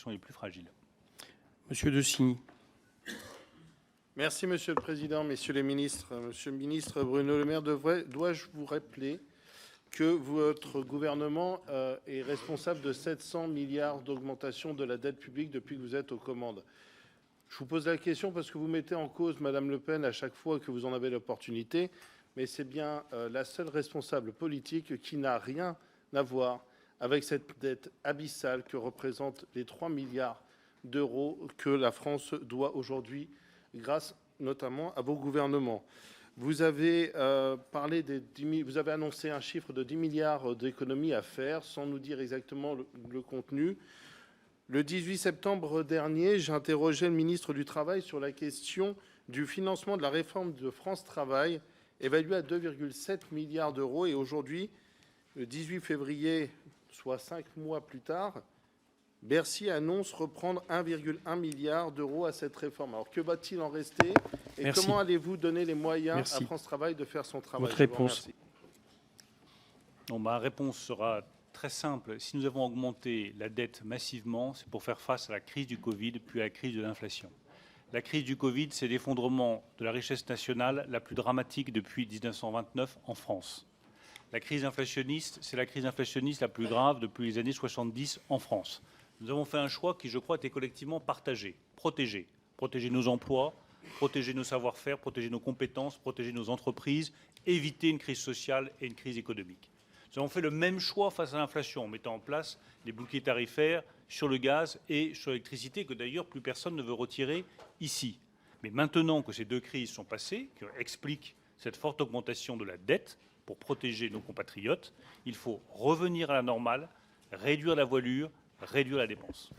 populations les plus fragiles. Monsieur De Signy. Merci, Monsieur le Président, Messieurs les ministres. Monsieur le ministre Bruno Le Maire, dois-je vous rappeler que votre gouvernement est responsable de 700 milliards d'augmentation de la dette publique depuis que vous êtes aux commandes? Je vous pose la question parce que vous mettez en cause Madame Le Pen à chaque fois que vous en avez l'opportunité, mais c'est bien la seule responsable politique qui n'a rien à voir avec cette dette abyssale que représentent les 3 milliards d'euros que la France doit aujourd'hui, grâce notamment à vos gouvernements. Vous avez vous avez annoncé un chiffre de 10 milliards d'économies à faire, sans nous dire exactement le contenu. Le 18 septembre dernier, j'interrogeais le ministre du Travail sur la question du financement de la réforme de France Travail, évaluée à 2,7 milliards d'euros. Et aujourd'hui, le 18 février, soit 5 mois plus tard, Bercy annonce reprendre 1,1 milliard d'euros à cette réforme. Alors que va-t-il en rester et Merci. comment allez-vous donner les moyens Merci. à France Travail de faire son travail? Votre réponse. Non, ma réponse sera très simple. Si nous avons augmenté la dette massivement, c'est pour faire face à la crise du Covid puis à la crise de l'inflation. La crise du Covid, c'est l'effondrement de la richesse nationale la plus dramatique depuis 1929 en France. La crise inflationniste, c'est la crise inflationniste la plus grave depuis les années 70 en France. Nous avons fait un choix qui, je crois, était collectivement partagé. Protéger nos emplois, protéger nos savoir-faire, protéger nos compétences, protéger nos entreprises, éviter une crise sociale et une crise économique. Nous avons fait le même choix face à l'inflation en mettant en place des boucliers tarifaires sur le gaz et sur l'électricité que d'ailleurs plus personne ne veut retirer ici. Mais maintenant que ces deux crises sont passées, qui expliquent cette forte augmentation de la dette pour protéger nos compatriotes, il faut revenir à la normale, réduire la voilure, réduire la dépense.